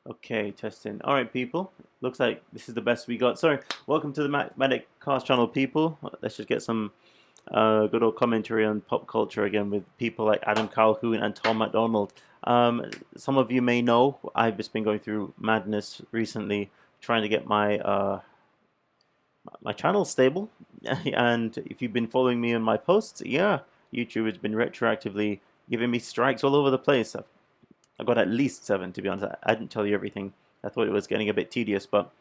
Okay, testing. All right, people. Looks like this is the best we got. Sorry. Welcome to the MacMadik cast channel, people. Let's just get some good old commentary on pop culture again with people like Adam Calhoun and Tom MacDonald. Some of you may know I've just been going through madness recently, trying to get my channel stable. And if you've been following me on my posts, yeah, YouTube has been retroactively giving me strikes all over the place. I got at least 7, to be honest. I didn't tell you everything. I thought it was getting a bit tedious, but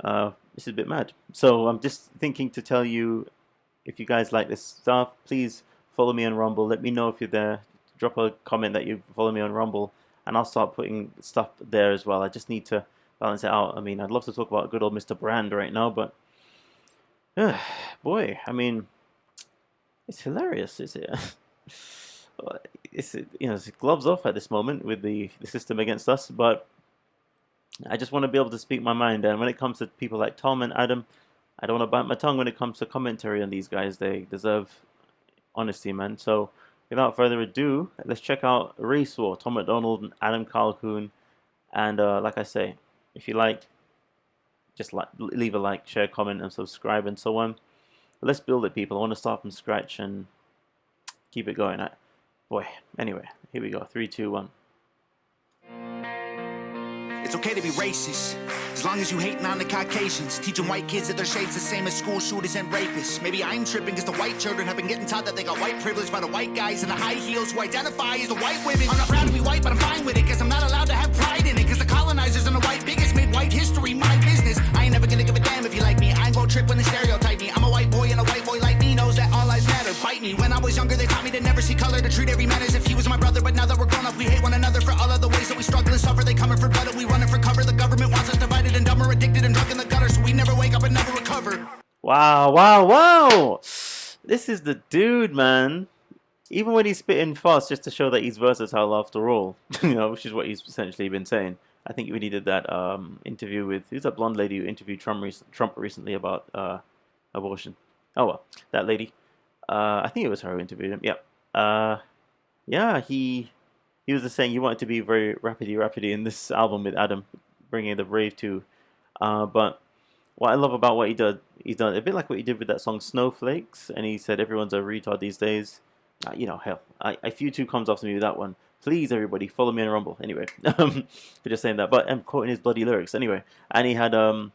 this is a bit mad. So I'm just thinking to tell you, if you guys like this stuff, please follow me on Rumble. Let me know if you're there. Drop a comment that you follow me on Rumble, and I'll start putting stuff there as well. I just need to balance it out. I mean, I'd love to talk about good old Mr. Brand right now, but boy, I mean, it's hilarious. It's it's gloves off at this moment with the system against us, but I just want to be able to speak my mind. And when it comes to people like Tom and Adam, I don't want to bite my tongue when it comes to commentary on these guys. They deserve honesty, man. So without further ado, let's check out Race War, Tom MacDonald and Adam Calhoun. And like I say, if you like, just leave a like, share, comment, and subscribe, and so on. But let's build it, people. I want to start from scratch and keep it going. Boy, anyway, here we go. 3, 2, 1. It's okay to be racist, as long as you hating on the Caucasians, teaching white kids that their shade's the same as school shooters and rapists. Maybe I'm tripping because the white children have been getting taught that they got white privilege by the white guys in the high heels who identify as the white women. I'm not proud to be white, but I'm fine with it, because I'm not allowed to have pride in it, because the colonizers and the white bigots made white history my business. I ain't never gonna give a damn if you like me. I ain't gon' trip when they stereotype me. I'm a white boy, and a white boy like me knows that all lives matter. Bite me. When I was younger, they taught me to never see color, to treat every man as if he was my brother. But now that we're grown up, we hate one another for all of the ways that we struggle and suffer. They coming for blood and we running for cover. The government wants us divided and dumber, addicted and drunk in the gutter, so we never wake up and never recover. Wow, wow, wow! This is the dude, man. Even when he's spitting fast, just to show that he's versatile after all, which is what he's essentially been saying. I think when he did that interview with, who's that blonde lady who interviewed Trump recently about abortion? Oh well, that lady. I think it was her who interviewed him. Yeah. Yeah, he was just saying he wanted to be very rapidy in this album with Adam, bringing the rave to. But what I love about what he's done a bit like what he did with that song Snowflakes, and he said everyone's a retard these days. Hell, if YouTube comes after me with that one, please everybody follow me on Rumble. Anyway, for just saying that, but I'm quoting his bloody lyrics anyway. And he had Blair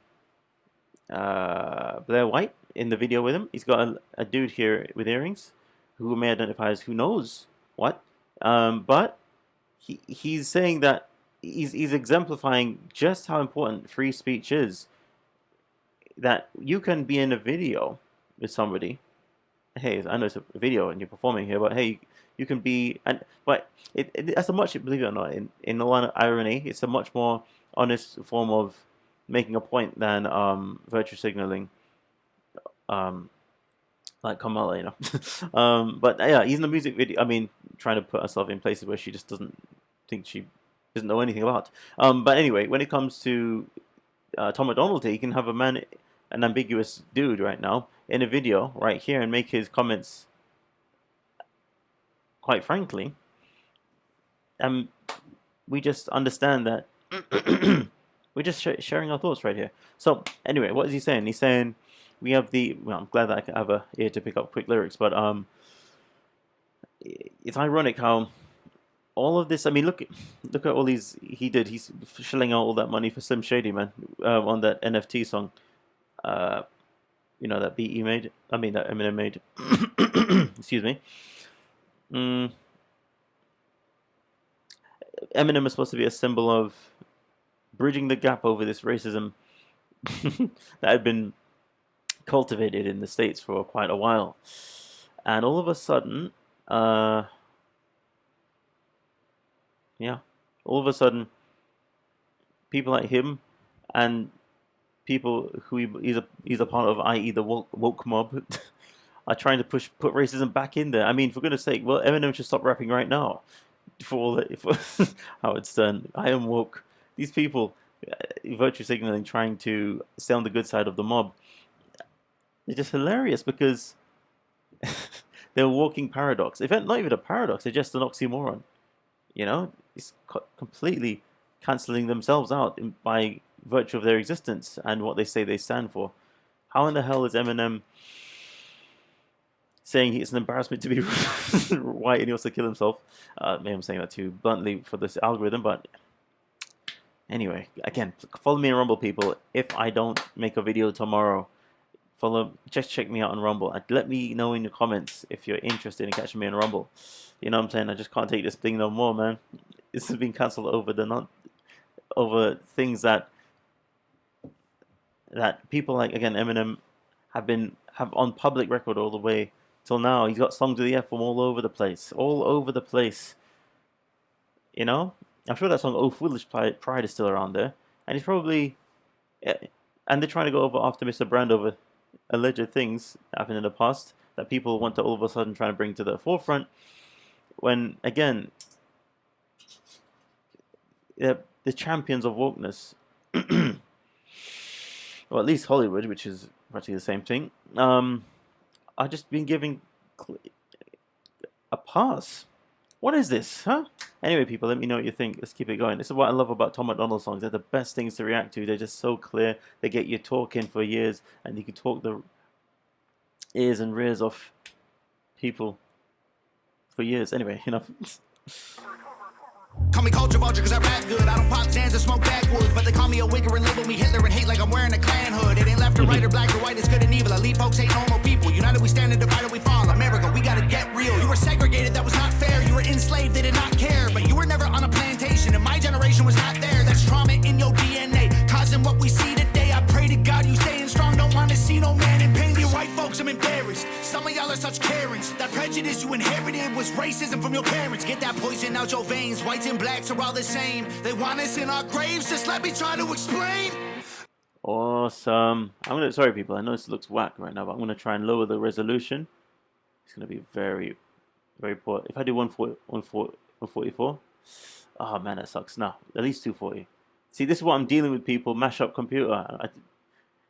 White in the video with him. He's got a dude here with earrings who may identify as who knows what, but he's saying that he's exemplifying just how important free speech is. That you can be in a video with somebody. Hey, I know it's a video and you're performing here, but hey, you can be, but that's a much, believe it or not, in all irony, it's a much more honest form of making a point than virtue signaling, like Kamala, but yeah, he's in the music video. I mean, trying to put herself in places where she just doesn't know anything about. But anyway, when it comes to Tom MacDonald, he can have an ambiguous dude right now in a video right here and make his comments, quite frankly, and we just understand that we're just sharing our thoughts right here. So anyway, what is he saying? He's saying we have well, I'm glad that I can have a ear to pick up quick lyrics, but it's ironic how all of this, I mean, look at all these he did. He's shelling out all that money for Slim Shady, man, on that NFT song. That beat he made. I mean, that Eminem made. Excuse me. Eminem is supposed to be a symbol of bridging the gap over this racism that had been cultivated in the States for quite a while. And all of a sudden, all of a sudden, people like him and people who he's a part of, i.e. the woke mob, are trying to put racism back in there. I mean, for goodness sake, well, Eminem should stop rapping right now. For Howard Stern, I am woke. These people, virtue signaling, trying to stay on the good side of the mob, they're just hilarious because they're a walking paradox. In fact, not even a paradox, they're just an oxymoron. It's completely cancelling themselves out by virtue of their existence and what they say they stand for. How in the hell is Eminem saying it's an embarrassment to be white and he wants to kill himself? Maybe I'm saying that too bluntly for this algorithm, but anyway, again, follow me on Rumble, people. If I don't make a video tomorrow, just check me out on Rumble and let me know in the comments if you're interested in catching me on Rumble. You know what I'm saying? I just can't take this thing no more, man. This has been cancelled over things that people like, again, Eminem have on public record all the way till now. He's got songs with the F from all over the place, You know, I'm sure that song "Oh Foolish Pride" is still around there, and he's probably, and they're trying to go after Mr. Brand over alleged things that happened in the past that people want to all of a sudden try to bring to the forefront. When again, the champions of wokeness, or at least Hollywood, which is practically the same thing, are just being given a pass. What is this, huh? Anyway, people, let me know what you think. Let's keep it going. This is what I love about Tom MacDonald songs. They're the best things to react to. They're just so clear. They get you talking for years, and you can talk the ears and rears off people for years. Anyway, enough. Call me culture vulture cause I rap good. I don't pop Zans or smoke backwoods, but they call me a wigger and label me Hitler and hate like I'm wearing a Klan hood. It ain't left or right or black or white, it's good and evil. Elite folks hate normal people. United we stand and divided we fall. America, we gotta get real. You were segregated, that was not fair. You were enslaved, they did not care. But you were never on a plantation and my generation was not there. That's trauma in your DNA, causing what we see today. I pray to God you staying strong, don't wanna see no man in pain. You white folks, I'm embarrassed. Some of y'all are such Karens. That prejudice you inherited was racism from your parents. Get that poison out your veins. Whites and blacks are all the same. They want us in our graves, just let me try to explain. Awesome. Sorry people, I know this looks whack right now, but I'm gonna try and lower the resolution. It's gonna be very, very poor. If I do 144, oh man, that sucks. No, at least 240. See, this is what I'm dealing with, people. Mash up computer.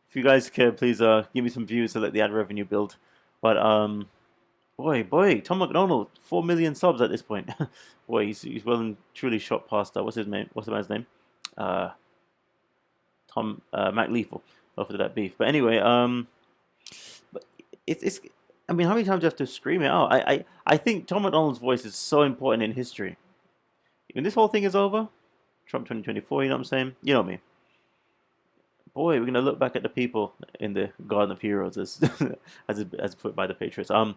If you guys care, please give me some views to let the ad revenue build. But boy, Tom MacDonald, 4 million subs at this point. Boy, he's well and truly shot past what's his name? What's the man's name? Tom MacLethal. After that beef. But anyway, but it's. I mean, how many times do you have to scream it out? I think Tom MacDonald's voice is so important in history. When this whole thing is over, Trump 2024, you know what I'm saying? You know me. Boy, we're gonna look back at the people in the Garden of Heroes as put by the Patriots. All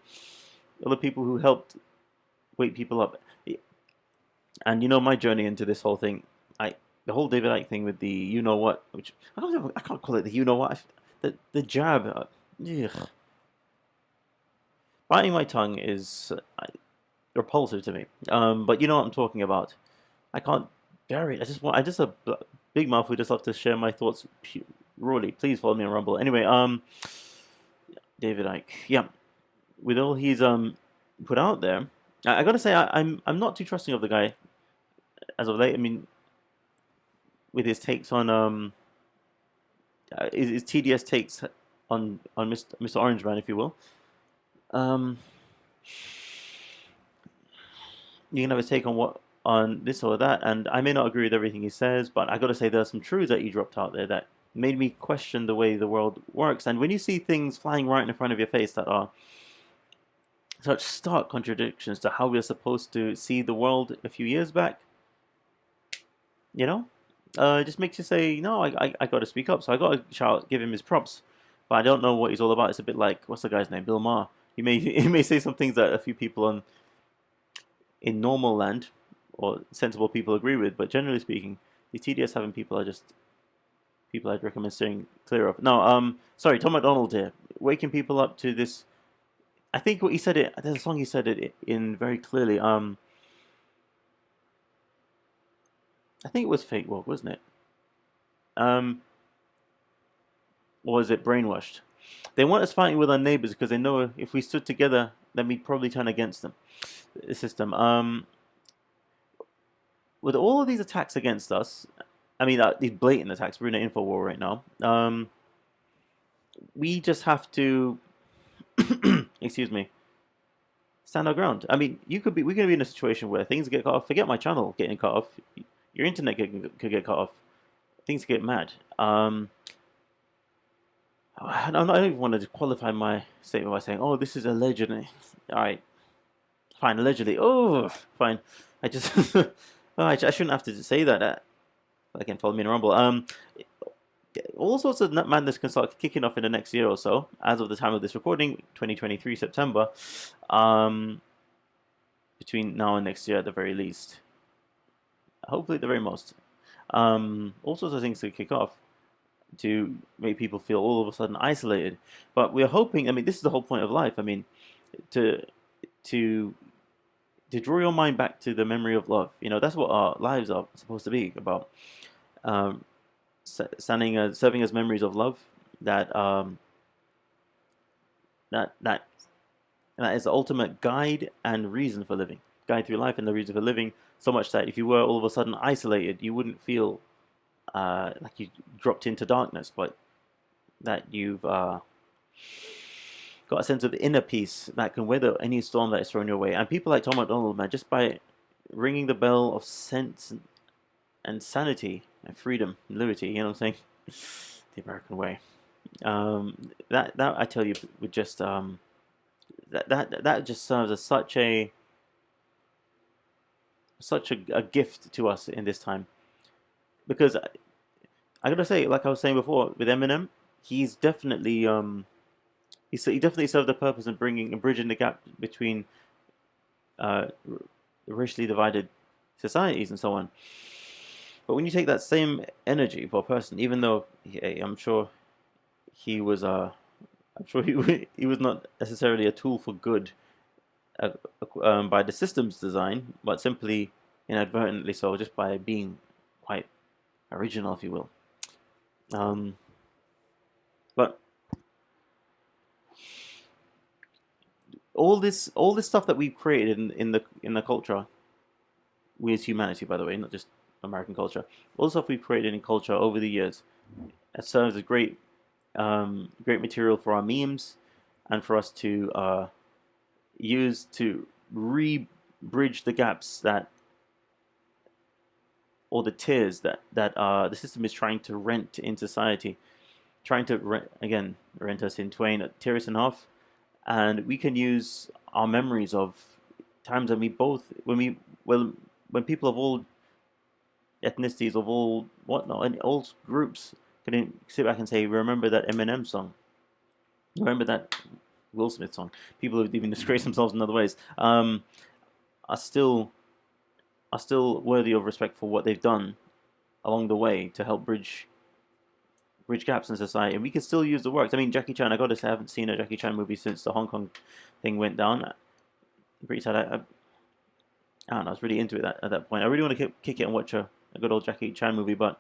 the people who helped wake people up, and you know my journey into this whole thing. The whole David Icke thing with the you know what, which I can't call it the you know what. The jab. Ugh. Biting my tongue is repulsive to me. But you know what I'm talking about. I can't bear it. I just a big mouth who just love to share my thoughts rawly. Please follow me on Rumble. Anyway, David Icke. Yeah, with all he's put out there, I gotta say I'm not too trusting of the guy as of late. I mean, with his takes on his TDS takes on Mr. Orange Man, if you will. You can have a take on this or that, and I may not agree with everything he says, but I got to say there are some truths that he dropped out there that made me question the way the world works. And when you see things flying right in front of your face that are such stark contradictions to how we're supposed to see the world a few years back, you know, it just makes you say, no, I got to speak up. So I got to give him his props, but I don't know what he's all about. It's a bit like, what's the guy's name? Bill Maher. He may say some things that a few people in normal land or sensible people agree with, but generally speaking, these TDS having people are just people I'd recommend staying clear of. No, sorry, Tom MacDonald here, waking people up to this. I think what he said it. There's a song he said it in very clearly. I think it was Fake Woke, wasn't it? Or was it Brainwashed? They want us fighting with our neighbors because they know if we stood together, then we'd probably turn against them. The system. With all of these attacks against us, I mean, these blatant attacks, we're in an info war right now. We just have to, excuse me, stand our ground. I mean, we could be in a situation where things get cut off. Forget my channel getting cut off. your internet could get cut off. Things get mad. I don't even want to qualify my statement by saying, "Oh, this is allegedly." All right, fine, allegedly. Oh, fine. I just, oh, I shouldn't have to say that. Again, follow me in a rumble. All sorts of madness can start kicking off in the next year or so, as of the time of this recording, 2023 September. Between now and next year, at the very least. Hopefully, at the very most. All sorts of things to kick off to make people feel all of a sudden isolated. But we're hoping. I mean, this is the whole point of life. I mean, to draw your mind back to the memory of love. You know, that's what our lives are supposed to be about. Serving as memories of love that that is the ultimate guide and reason for living, guide through life and the reason for living. So much that if you were all of a sudden isolated, you wouldn't feel like you dropped into darkness, but that you've got a sense of inner peace that can weather any storm that is thrown your way. And people like Tom MacDonald, man, just by ringing the bell of sense and sanity and freedom and liberty, you know what I'm saying? The American way. That I tell you would just that just serves as such a gift to us in this time, because I gotta say, like I was saying before, with Eminem, he's definitely he definitely served the purpose in bridging the gap between racially divided societies and so on. But when you take that same energy for a person, even though I'm sure he was he was not necessarily a tool for good by the system's design, but simply inadvertently so, just by being quite original, if you will. But all this stuff that we've created in the culture, we as humanity, by the way, not just American culture, all the stuff we've created in culture over the years, it serves as great material for our memes and for us to use to bridge the gaps or the tears that the system is trying to rent in society, trying to rent us in twain, tear us in half. And we can use our memories of times when people of all ethnicities, of all whatnot, and all groups can sit back and say, remember that Eminem song, remember that Will Smith song. People who even disgrace themselves in other ways are still worthy of respect for what they've done along the way to help bridge gaps in society. And we can still use the works. I mean, Jackie Chan, I gotta say, I haven't seen a Jackie Chan movie since the Hong Kong thing went down. I'm pretty sad. I don't know, I was really into it at that point. I really want to kick it and watch a good old Jackie Chan movie, but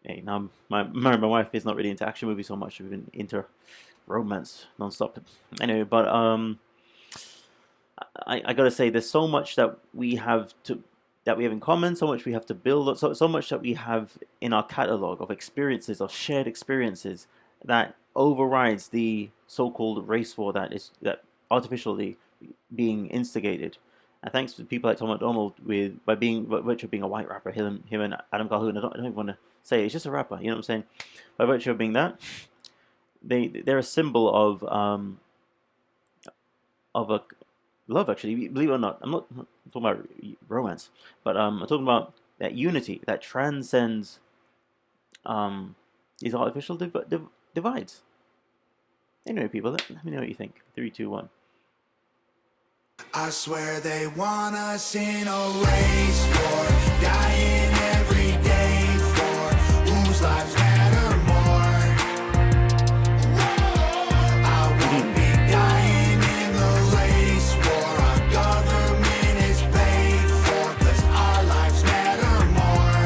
hey, now my wife is not really into action movies so much. We've been into romance non-stop. Anyway, but I gotta say, there's so much that we have in common, so much we have to build, so much that we have in our catalog of experiences, of shared experiences, that overrides the so-called race war that artificially being instigated. And thanks to people like Tom MacDonald, by virtue of being a white rapper, him and Adam Calhoun, I don't even want to say it, it's just a rapper, you know what I'm saying? By virtue of being that, they're a symbol of a love, actually. Believe it or not, I'm not talking about romance, but I'm talking about that unity that transcends these artificial divides. Anyway, people, let me know what you think. 3, 2, 1. I swear they want us in a race war, dying every day for whose lives matter more. I won't be dying in the race war. Our government is paid for, 'cause our lives matter more.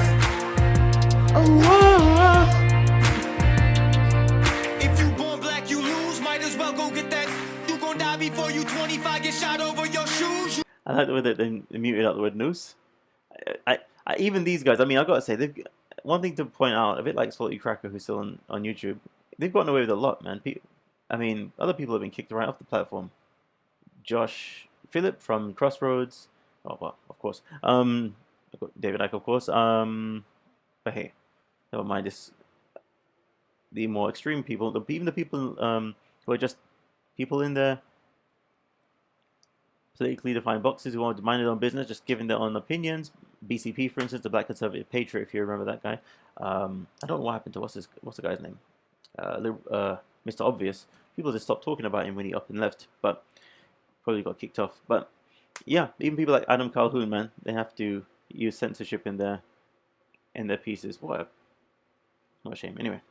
If you born black, you lose. Might as well go get that. You gon' die before you 25, get shot over your shoes. I like the way that they muted out the word noose. I even these guys, I mean, I've got to say, one thing to point out, a bit like Salty Cracker, who's still on YouTube, they've gotten away with a lot, man. I mean, other people have been kicked right off the platform. Josh Phillip from Crossroads, oh well, of course. David Icke, of course. But hey, never mind this. The more extreme people, even the people who are just people in the politically defined boxes who want to mind their own business, just giving their own opinions. BCP, for instance, the Black Conservative Patriot, if you remember that guy. I don't know what happened to what's the guy's name? Mr. Obvious. People just stopped talking about him when he up and left, but probably got kicked off. But yeah, even people like Adam Calhoun, man, they have to use censorship in their pieces. What a shame. Anyway.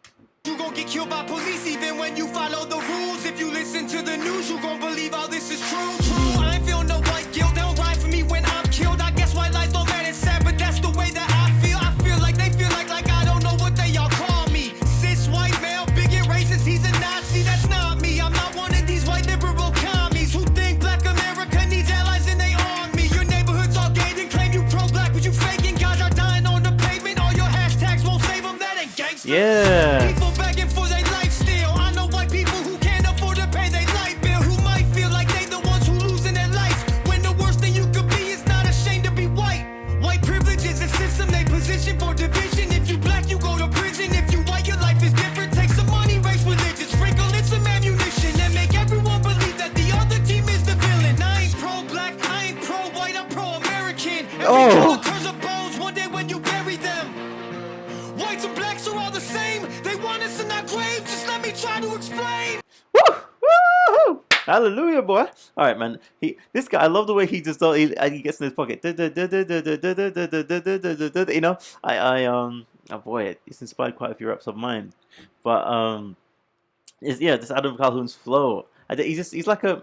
You gon' get killed by police even when you follow the rules. If you listen to the news, you gon' believe all this is true. True, I ain't feel no white guilt. They don't ride for me when I'm killed. I guess white lies don't matter, sad, but that's the way that I feel. I feel like they feel like I don't know what they all call me. Cis white male, bigot, racist, he's a Nazi. That's not me. I'm not one of these white liberal commies who think Black America needs allies in their army. Your neighborhood's all gay and claim you pro-black, but you faking. Guys are dying on the pavement. All your hashtags won't save them. That ain't gangster. Yeah. People begging for their life still. I know white people who can't afford to pay their light bill, who might feel like they the ones who losing their life, when the worst thing you could be is not ashamed to be white. White privilege is a system they position for division. If you black, you go to prison. If you white, your life is different. Take some money, race religion, sprinkle in some ammunition, and make everyone believe that the other team is the villain. I ain't pro-black, I ain't pro-white, I'm pro-American. Every color turns up bones one day when you bury them. Whites and blacks are all the same. They want us in our grave. Just let me try to explain. Woo! Woo! Hallelujah, boy! All right, man. This guy, I love the way he just he gets in his pocket. You know, oh boy, it's inspired quite a few raps of mine. But this Adam Calhoun's flow. He's like a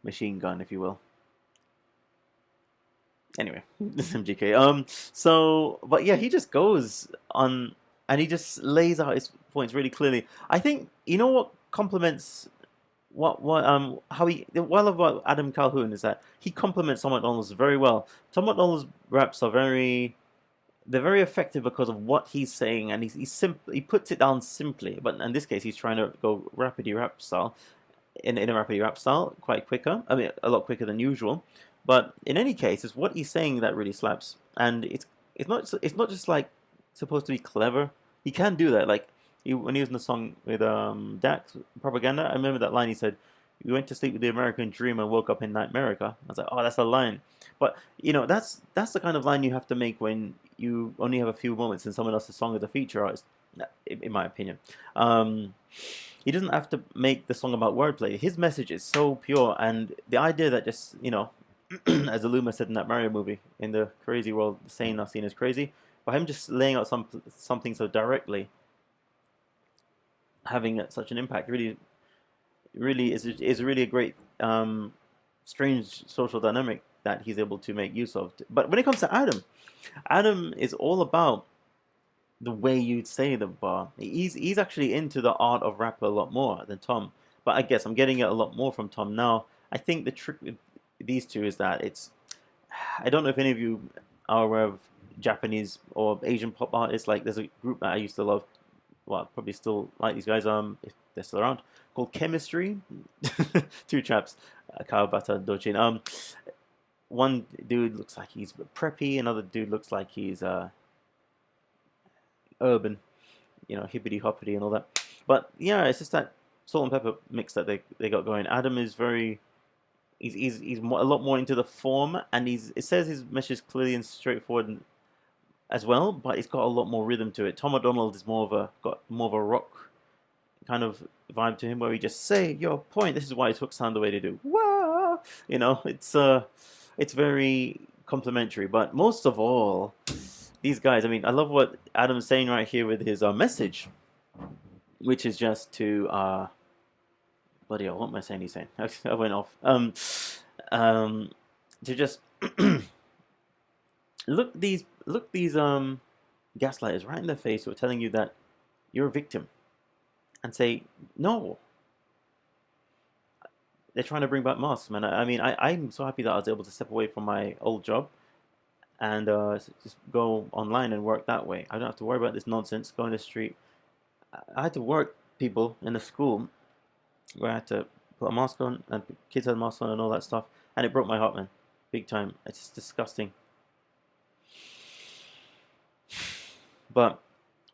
machine gun, if you will. Anyway, this is MGK. But yeah, he just goes on and he just lays out his points really clearly. I think you know what complements how he well about Adam Calhoun is that he complements Tom MacDonald's very well. Tom MacDonald's raps are they're very effective because of what he's saying, and he puts it down simply. But in this case, he's trying to go rapidy rap style, in a rapidy rap style, quite quicker. I mean, a lot quicker than usual. But in any case, it's what he's saying that really slaps, and it's not just like supposed to be clever. He can do that. Like when he was in the song with Dax Propaganda, I remember that line. He said, "We went to sleep with the American dream and woke up in Night America." I was like, "Oh, that's a line." But you know, that's the kind of line you have to make when you only have a few moments in someone else's song as a feature artist, in my opinion. He doesn't have to make the song about wordplay. His message is so pure, and the idea that just as Aluma said in that Mario movie, in the crazy world, sane not seen as crazy. By him just laying out something so directly, having such an impact, really is really a great, strange social dynamic that he's able to make use of. But when it comes to Adam is all about the way you'd say the bar. He's actually into the art of rap a lot more than Tom. But I guess I'm getting it a lot more from Tom now. I think the trick with these two is that I don't know if any of you are aware of Japanese or Asian pop artists. Like there's a group that I used to love, well, probably still like these guys, if they're still around, called Chemistry. Two chaps, Kawabata Dochin. One dude looks like he's preppy, another dude looks like he's urban, hippity hoppity and all that. But yeah, it's just that salt and pepper mix that they got going. Adam is he's a lot more into the form, and it says his message is clearly and straightforward as well, but it's got a lot more rhythm to it. Tom MacDonald is got more of a rock kind of vibe to him, where he just say your point. This is why his hooks sound the way they do. Wow, it's very complimentary. But most of all, these guys. I mean, I love what Adam's saying right here with his message, which is just to bloody hell, what am I saying? He's saying I went off. To just look these gaslighters right in the face who are telling you that you're a victim, and say no. They're trying to bring back masks, man. I mean, I'm so happy that I was able to step away from my old job and just go online and work that way. I don't have to worry about this nonsense going to the street. I had to work people in the school where I had to put a mask on, and kids had masks on and all that stuff, and it broke my heart, man, big time. It's just disgusting. But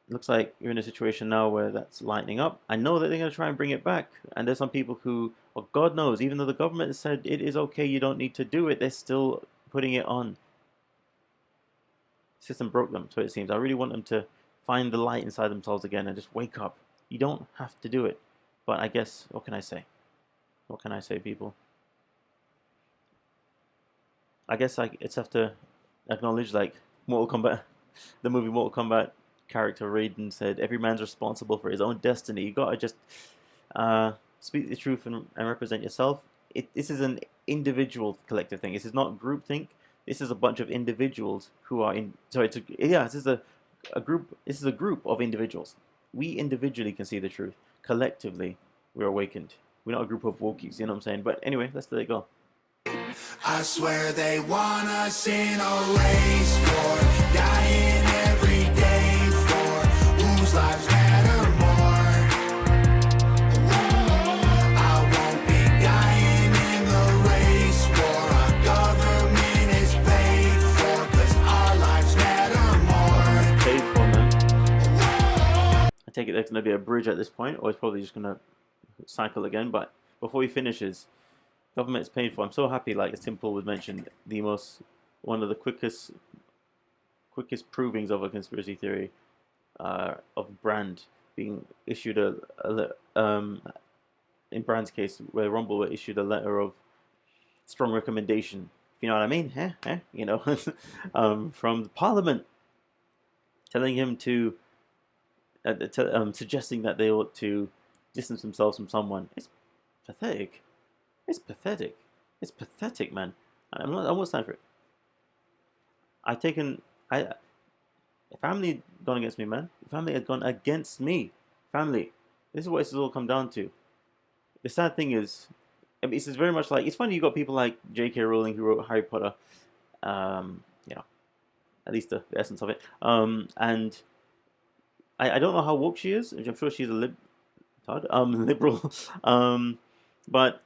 looks like you're in a situation now where that's lightening up. I know that they're going to try and bring it back. And there's some people who, well, God knows, even though the government has said it is okay, you don't need to do it, they're still putting it on. The system broke them, so it seems. I really want them to find the light inside themselves again and just wake up. You don't have to do it. But I guess, what can I say? What can I say, people? I guess I just have to acknowledge, like, Mortal Kombat, the movie Mortal Kombat character Raiden said, every man's responsible for his own destiny. You gotta just speak the truth and represent yourself. This is an individual collective thing. This is not groupthink. This is a bunch of individuals who are in. Sorry, this is a group. This is a group of individuals. We individually can see the truth. Collectively, we're awakened. We're not a group of wokies. You know what I'm saying? But anyway, let's let it go. I swear they want us in a race war, dying every day for whose lives matter more. I won't be dying in the race war. Our government is paid for, 'cause our lives matter more. Paid for, man. I take it there's going to be a bridge at this point, or it's probably just going to cycle again. But before he finishes, government is paid for. I'm so happy, like as Tim Paul was mentioned, one of the quickest provings of a conspiracy theory of Brand being issued in Brand's case, where Rumble were issued a letter of strong recommendation. You know what I mean? You know, from Parliament, telling him to, suggesting that they ought to distance themselves from someone. It's pathetic. It's pathetic. It's pathetic, man. I won't stand for it. Family had gone against me, man. Family had gone against me. Family. This is what this has all come down to. The sad thing is, I mean, it's very much like, it's funny you got people like J.K. Rowling who wrote Harry Potter, you know, at least the essence of it. And I don't know how woke she is. I'm sure she's a liberal. But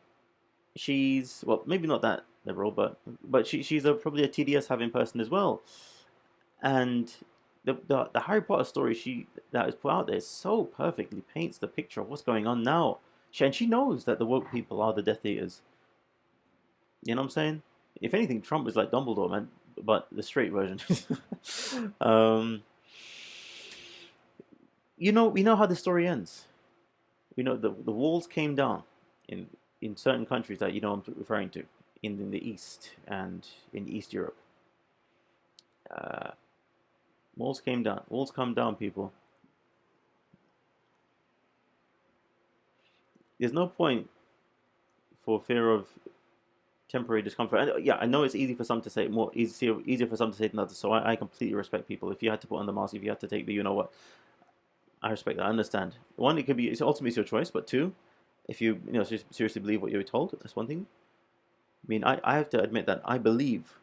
she's, well, maybe not that liberal, but she's probably a TDS having person as well. And the Harry Potter story that is put out there so perfectly paints the picture of what's going on now. She knows that the woke people are the Death Eaters. You know what I'm saying? If anything, Trump is like Dumbledore, man, but the straight version. We know how the story ends. We know the walls came down in certain countries that I'm referring to in the East and in East Europe. Walls came down. Walls come down, people. There's no point for fear of temporary discomfort. And, yeah, I know it's easy for some to say, easier for some to say than others. So I completely respect people. If you had to put on the mask, if you had to take the what, I respect that. I understand. One, it's ultimately your choice. But two, if you seriously believe what you're told, that's one thing. I mean, I have to admit that I believe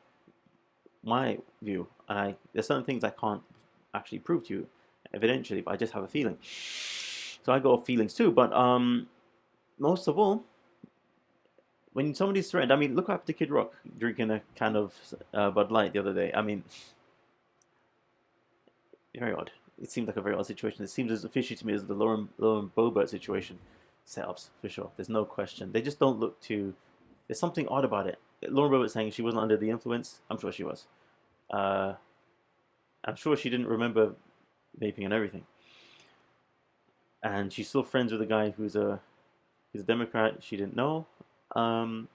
my view, and there's certain things I can't actually prove to you evidentially, but I just have a feeling. So I go off feelings too. But most of all, when somebody's threatened, I mean, look up to Kid Rock drinking a can of Bud Light the other day. I mean, very odd. It seems like a very odd situation. It seems as fishy to me as the Lauren Boebert situation. Setups, for sure. There's no question. They just don't look too... There's something odd about it. Lauren Boebert saying she wasn't under the influence. I'm sure she was. I'm sure she didn't remember vaping and everything. And she's still friends with a guy who's a Democrat. She didn't know. I'm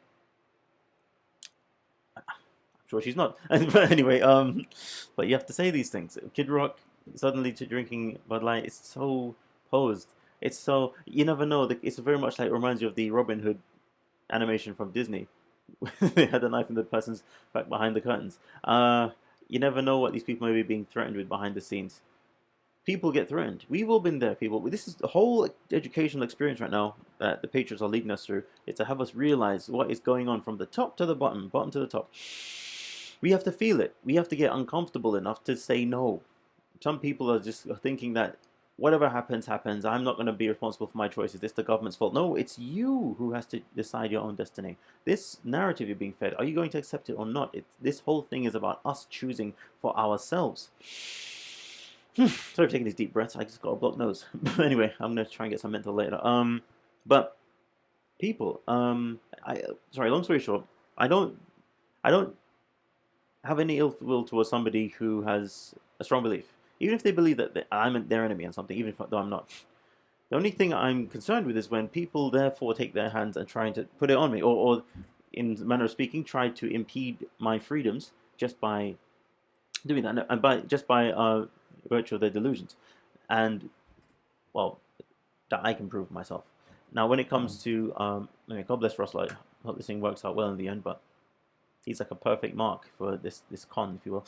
sure she's not. But anyway, but you have to say these things. Kid Rock suddenly drinking Bud Light. It's so posed. It's so, you never know. It's very much like, it reminds you of the Robin Hood animation from Disney. They had a knife in the person's back behind the curtains. You never know what these people may be being threatened with behind the scenes. People get threatened. We've all been there, people. This is the whole educational experience right now that the Patriots are leading us through. It's to have us realize what is going on from the top to the bottom to the top. We have to feel it. We have to get uncomfortable enough to say no. Some people are just thinking that whatever happens, happens. I'm not going to be responsible for my choices. It's the government's fault. No, it's you who has to decide your own destiny. This narrative you're being fed, are you going to accept it or not? This whole thing is about us choosing for ourselves. Sorry for taking these deep breaths. I just got a blocked nose. Anyway, I'm gonna try and get some mental later. But people, sorry. Long story short, I don't, I don't have any ill will towards somebody who has a strong belief, even if they believe that I'm their enemy and something, even though I'm not. The only thing I'm concerned with is when people therefore take their hands and trying to put it on me, or in the manner of speaking, try to impede my freedoms just by doing that, and by virtue of their delusions, and well, that I can prove myself. Now, when it comes to, God bless Russell. I hope this thing works out well in the end, but he's like a perfect mark for this con, if you will.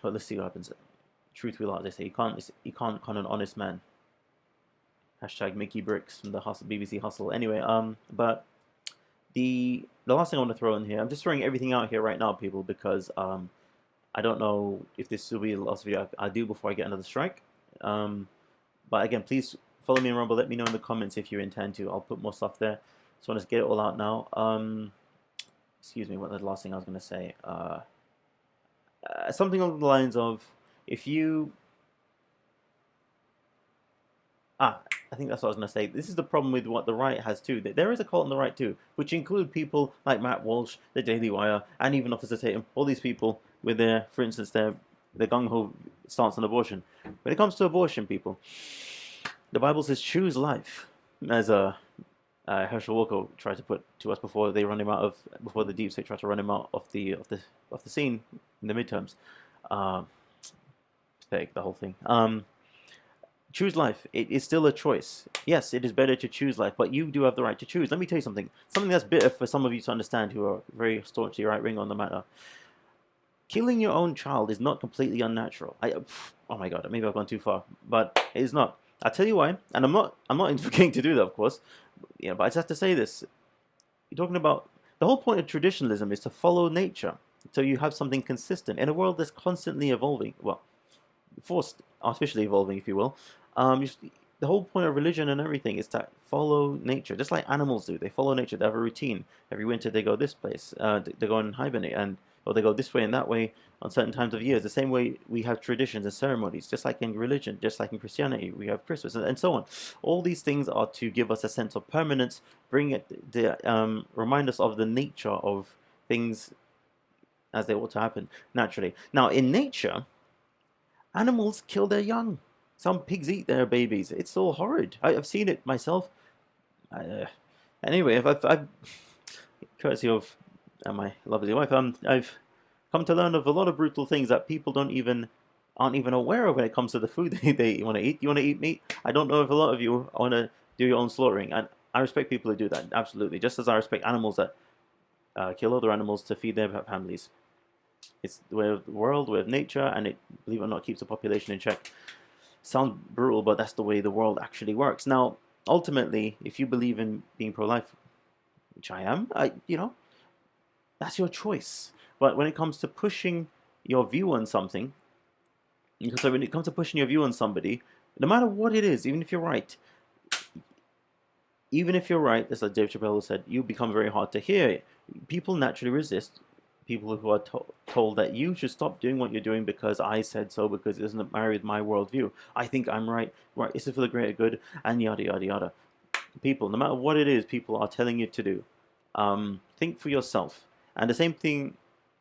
But let's see what happens. Truth will out, they say. You can't con an honest man. Hashtag Mickey Bricks from the Hustle, BBC Hustle. Anyway, but the last thing I want to throw in here, I'm just throwing everything out here right now, people, because I don't know if this will be the last video I do before I get another strike. But again, please follow me on Rumble. Let me know in the comments if you intend to. I'll put more stuff there. So I want to get it all out now. Excuse me, what was the last thing I was going to say? Something along the lines of, if you... I think that's what I was going to say. This is the problem with what the right has too. There is a cult on the right too, which include people like Matt Walsh, the Daily Wire, and even Officer Tatum. All these people with their, for instance, their gung-ho stance on abortion. When it comes to abortion, people, the Bible says choose life, as Herschel Walker tried to put to us before they run him out of, before the deep state tried to run him out of the scene in the midterms. Pathetic, the whole thing. Choose life. It is still a choice. Yes, it is better to choose life, but you do have the right to choose. Let me tell you something. Something that's bitter for some of you to understand who are very staunchly right-wing on the matter. Killing your own child is not completely unnatural. Oh my God, maybe I've gone too far, but it is not. I'll tell you why, and I'm not advocating to do that, of course. Yeah, but I just have to say this. You're talking about the whole point of traditionalism is to follow nature, so you have something consistent in a world that's constantly evolving. Well, forced, artificially evolving, if you will. The whole point of religion and everything is to follow nature, just like animals do. They follow nature. They have a routine. Every winter they go this place. They go and hibernate, or they go this way and that way on certain times of years. The same way we have traditions and ceremonies, just like in religion, just like in Christianity, we have Christmas and so on. All these things are to give us a sense of permanence, remind us of the nature of things as they ought to happen naturally. Now, in nature, animals kill their young. Some pigs eat their babies. It's all horrid. I've seen it myself. Anyway, I've courtesy of my lovely wife, I've come to learn of a lot of brutal things that people aren't even aware of when it comes to the food they want to eat. You want to eat meat? I don't know if a lot of you want to do your own slaughtering, and I respect people who do that, absolutely. Just as I respect animals that kill other animals to feed their families. It's the way of the world, the way of nature, and it, believe it or not, keeps the population in check. Sounds brutal, but that's the way the world actually works. Now, ultimately, if you believe in being pro-life, which I am, that's your choice. But when it comes to pushing your view on something, so when it comes to pushing your view on somebody, no matter what it is, even if you're right, as like Dave Chappelle said, you become very hard to hear. People naturally resist people who are told that you should stop doing what you're doing because I said so, because it doesn't marry with my worldview. I think I'm right. This is for the greater good, and yada, yada, yada. People, no matter what it is, people are telling you to do. Think for yourself. And the same thing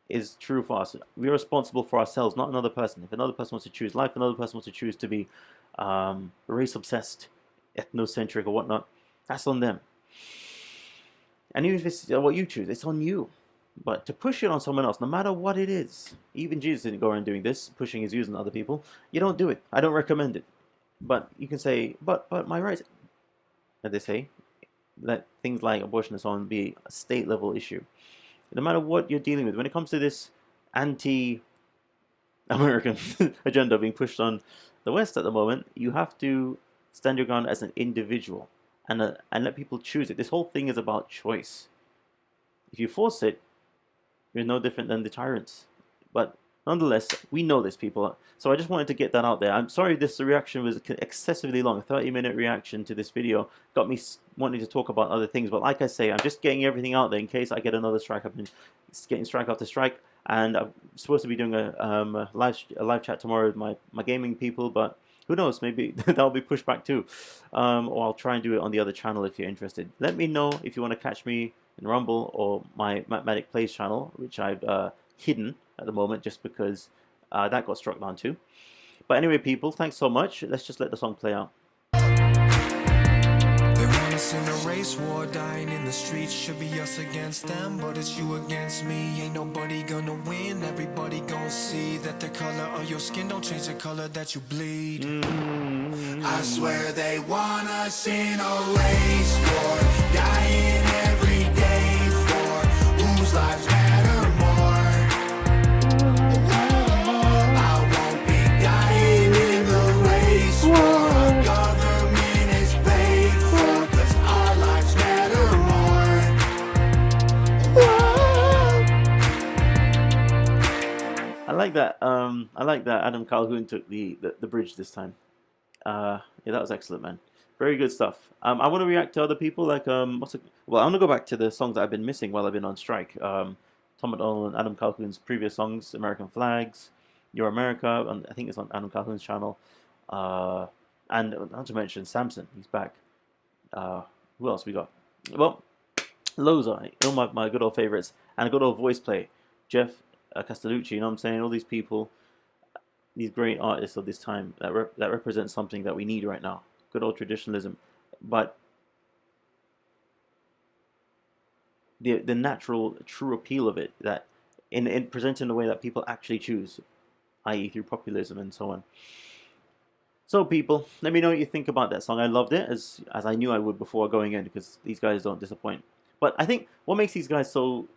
is true for us. We're responsible for ourselves, not another person. If another person wants to choose life, another person wants to choose to be race-obsessed, ethnocentric, or whatnot, that's on them. And even if it's what you choose, it's on you. But to push it on someone else, no matter what it is, even Jesus didn't go around doing this, pushing his views on other people. You don't do it. I don't recommend it. But you can say, but my rights, as they say, let things like abortion and so on be a state-level issue. No matter what you're dealing with, when it comes to this anti-American agenda being pushed on the West at the moment, you have to stand your ground as an individual and let people choose it. This whole thing is about choice. If you force it, you're no different than the tyrants. But nonetheless, we know this, people. So I just wanted to get that out there. I'm sorry this reaction was excessively long. A 30-minute reaction to this video got me wanting to talk about other things. But like I say, I'm just getting everything out there in case I get another strike. I've been getting strike after strike. And I'm supposed to be doing a live chat tomorrow with my gaming people, but who knows? Maybe that'll be pushed back too, or I'll try and do it on the other channel if you're interested. Let me know if you want to catch me in Rumble or my MatMadik Plays channel, which I've hidden at the moment just because that got struck down too. But anyway, people, thanks so much. Let's just let the song play out. Us in a race war, dying in the streets. Should be us against them, but it's you against me. Ain't nobody gonna win. Everybody gonna see that the color of your skin don't change the color that you bleed. I swear they want us in a race war, dying every day for whose lives matter more. I won't be dying in the race war. Our government is paid for, 'cause our lives matter more. I like that Adam Calhoun took the bridge this time. Yeah, that was excellent, man. Very good stuff. I want to react to other people, like well, I want to go back to the songs that I've been missing while I've been on strike. Tom MacDonald and Adam Calhoun's previous songs, American Flags, Your America, and I think it's on Adam Calhoun's channel. And not to mention Samson, he's back. Who else we got? Well, loads of all my good old favorites, and a good old voice play. Jeff Castellucci, you know what I'm saying? All these people, these great artists of this time that represent something that we need right now. Good old traditionalism, but the natural, true appeal of it, that in presented in a way that people actually choose, i.e. through populism and so on. So people, let me know what you think about that song. I loved it, as I knew I would before going in, because these guys don't disappoint. But I think what makes these guys so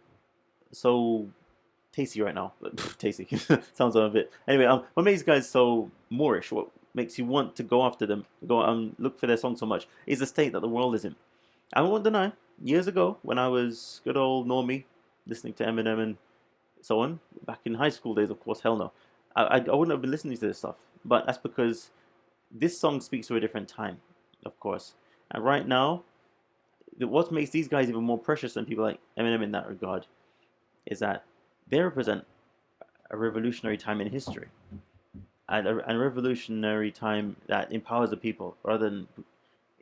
tasty right now, tasty sounds a bit. Anyway, what makes these guys so Moorish? What makes you want to go after them, go and look for their song so much, is the state that the world is in. I won't deny, years ago when I was good old normie, listening to Eminem and so on, back in high school days, of course, hell no, I wouldn't have been listening to this stuff. But that's because this song speaks to a different time, of course. And right now, what makes these guys even more precious than people like Eminem in that regard is that they represent a revolutionary time in history, and a revolutionary time that empowers the people rather than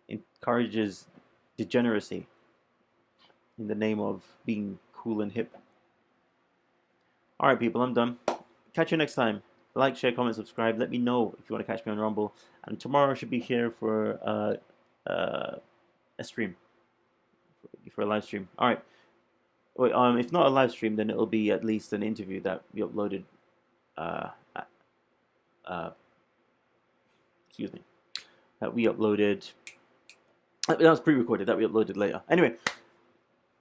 encourages degeneracy in the name of being cool and hip. Alright people, I'm done. Catch you next time. Like, share, comment, subscribe. Let me know if you want to catch me on Rumble. And tomorrow I should be here for a stream, for a live stream. Alright. Wait, if not a live stream, then it'll be at least an interview that we uploaded. Excuse me. That we uploaded. That was pre-recorded. That we uploaded later. Anyway,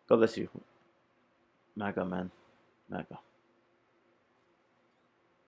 God bless you. MAGA, man. MAGA.